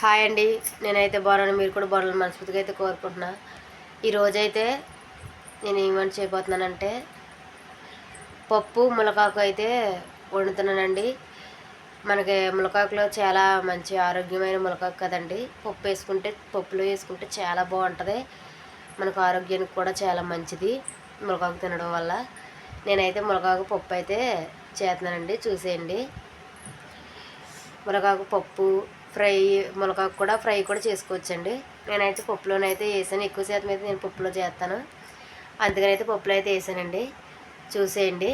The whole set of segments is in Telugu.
హాయ్ అండి, నేనైతే బాగున్నాను. మీరు కూడా బాగున్నాను మనస్ఫూర్తిగా అయితే కోరుకుంటున్నా. ఈరోజైతే నేను ఏమని చేయబోతున్నానంటే పప్పు ములకాకు అయితే వండుతున్నానండి. మనకి ములకాకులో చాలా మంచి ఆరోగ్యమైన ములకాకు కదండి. పప్పులో వేసుకుంటే చాలా బాగుంటుంది. మనకు ఆరోగ్యానికి కూడా చాలా మంచిది ములకాకు తినడం వల్ల. నేనైతే ములకాకు పప్పు అయితే చేస్తున్నానండి, చూసేయండి. ములకాకు పప్పు ఫ్రై, ములకాకు కూడా ఫ్రై కూడా చేసుకోవచ్చండి. నేనైతే పప్పులోనైతే వేసాను, ఎక్కువ శాతం అయితే నేను పప్పులో చేస్తాను, అందుకని అయితే పప్పులో అయితే వేసానండి. చూసేయండి.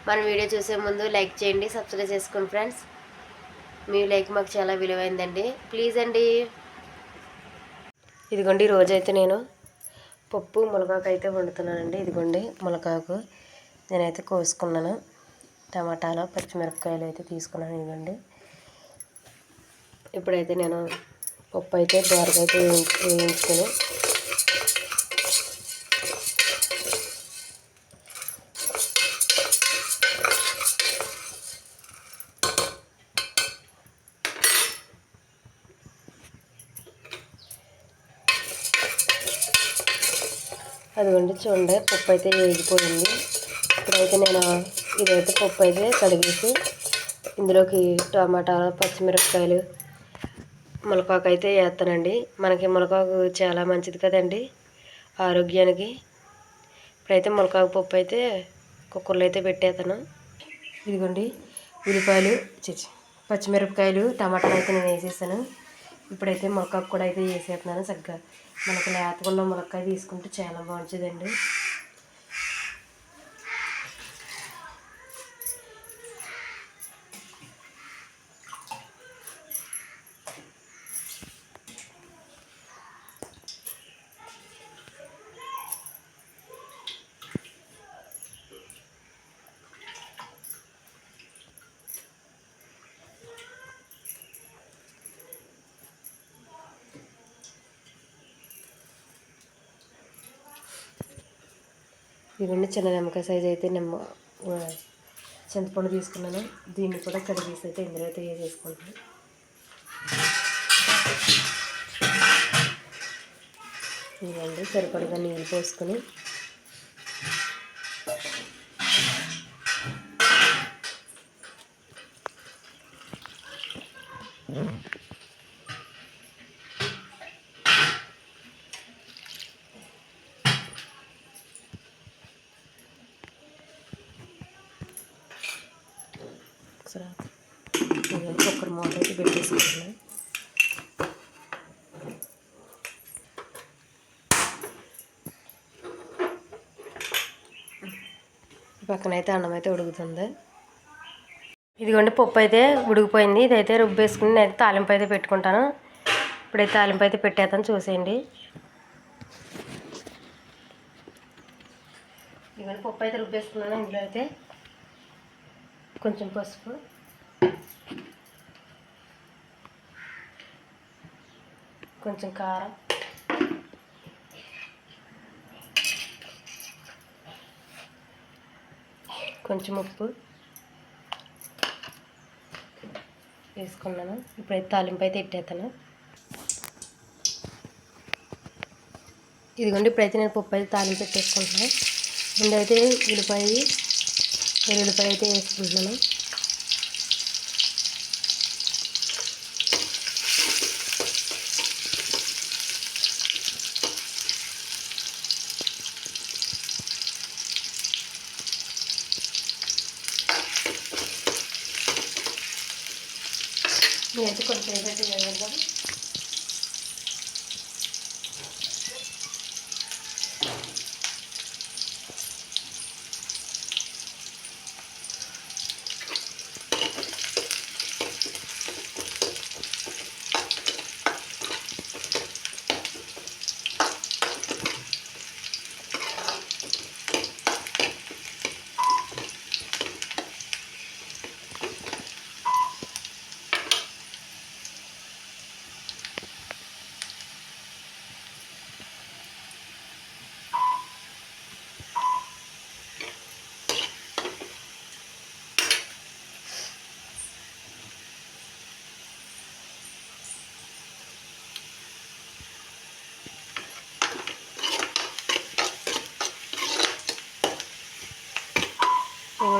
మన వీడియో చూసే ముందు లైక్ చేయండి, సబ్స్క్రైబ్ చేసుకోండి ఫ్రెండ్స్. మీ లైక్ మాకు చాలా విలువైందండి, ప్లీజ్ అండి. ఇదిగోండి, రోజైతే నేను పప్పు ములకాకు అయితే వండుతున్నానండి. ఇదిగోండి ములకాకు నేనైతే కోసుకున్నాను, టమాటాలు పచ్చిమిరపకాయలు అయితే తీసుకున్నాను. ఇదిగోండి, ఇప్పుడైతే నేను పప్పు అయితే దోరగా అయితే వేయించుకొని అదిగోండి, చూడండి పప్పు అయితే వేగిపోయింది. ఇప్పుడైతే నేను ఇదైతే పప్పు అయితే కడిగేసి ఇందులోకి టమాటాలు పచ్చిమిరపకాయలు ములకాకు అయితే వేస్తానండి. మనకి ములకాకు చాలా మంచిది కదండి ఆరోగ్యానికి. ఇప్పుడైతే ములకాకు పప్పు అయితే కుక్కర్లో అయితే పెట్టేస్తాను. ఇదిగోండి, ఉల్లిపాయలు పచ్చిమిరపకాయలు టమాటాలు అయితే నేను వేసేసాను. ఇప్పుడైతే ములకాకు కూడా అయితే వేసేస్తున్నాను. చక్కగా మనకు లేతకుండా ములక్కాయ తీసుకుంటే చాలా మంచిదండి. ఇవన్నీ చిన్న నిమ్మకాయ సైజ్ అయితే చింతపండు తీసుకున్నాను. దీన్ని కూడా కడిగేసి అయితే ఇందులో అయితే వేసేసుకుంటాను. ఇవ్వండి, సరిపడగా నీళ్ళు పోసుకొని కుక్కర్ మూత అయితే పెట్టేసుకుంటున్నాను. పక్కనైతే అన్నం అయితే ఉడుకుతుంది. ఇదిగోండి, పప్పు అయితే ఉడికిపోయింది. ఇదైతే రుబ్బేసుకుని నేను తాలింపు అయితే పెట్టుకుంటాను. ఇప్పుడైతే తాలింపు అయితే పెట్టేస్తాను, చూసేయండి. ఇదిగోండి, పప్పు అయితే రుబ్బేసుకున్నాను. ఇందులో అయితే కొంచెం పసుపు, కొంచెం కారం, కొంచెం ఉప్పు వేసుకున్నాను. ఇప్పుడైతే తాలింపు అయితే పెట్టేస్తాను. ఇదిగోండి, ఇప్పుడైతే నేను పప్పు అయితే తాలింపు పెట్టేసుకుంటున్నాను. ముందైతే ఉల్లిపాయ అయితే వేసుకుంటున్నాను. నేనైతే కొంచెం అయితే వేద్దాం.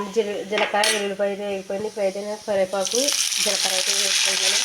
ఇదిగోండి జీలకర్ర ఎల్లుల్లిపాయ అయితే వేగిపోయింది. ఇప్పుడైతే నేను కరివేపాకు జీలకర్ర అయితే వేసుకుంటాను.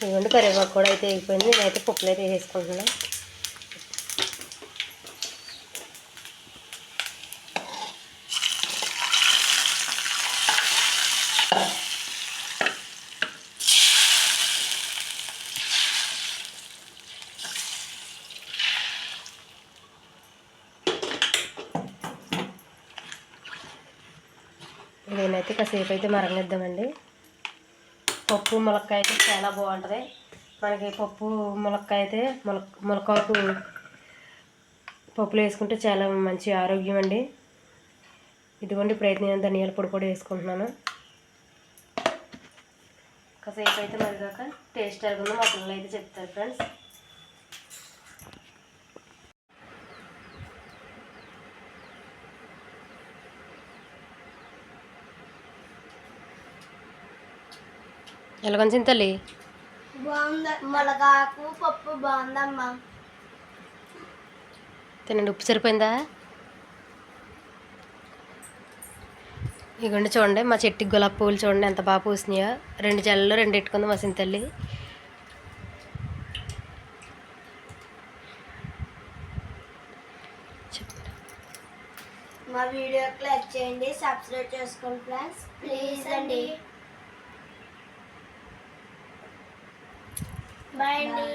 ఇదిగోండి కరివేపాకు కూడా అయితే వేగిపోయింది. నేనైతే పప్పులు అయితే వేసుకుంటున్నాను. నేనైతే కాసేపు అయితే మరగనిద్దామండి. పప్పు ములక్కాయ అయితే చాలా బాగుంటుంది. మనకి పప్పు ములక్కాయ అయితే ములక్కాకు పప్పులు వేసుకుంటే చాలా మంచి ఆరోగ్యం అండి. ఇదిగోండి ఇప్పుడైతే నేను ధనియాల పొడి కూడా వేసుకుంటున్నాను. కాసేపు అయితే మరిగాక టేస్ట్ ఎలాగుందో మా పిల్లలు అయితే చెప్తారు ఫ్రెండ్స్. ఎలాగొంది తల్లి? బాగుంది. ములగాకు పప్పు బాగుందమ్మా. తినండి. ఉప్పు సరిపోయిందా? ఇగోండి చూడండి మా చెట్టుకి గులాబీ పువ్వులు చూడండి ఎంత బాగా పూసినాయో. 2 జల్లలో 2 ఎట్టుకుంది మా తల్లి. మా వీడియోకి లైక్ చేయండి, సబ్స్క్రైబ్ చేసుకోండి ఫ్రెండ్స్ ప్లీజ్ అండి. బాయ్ అండి.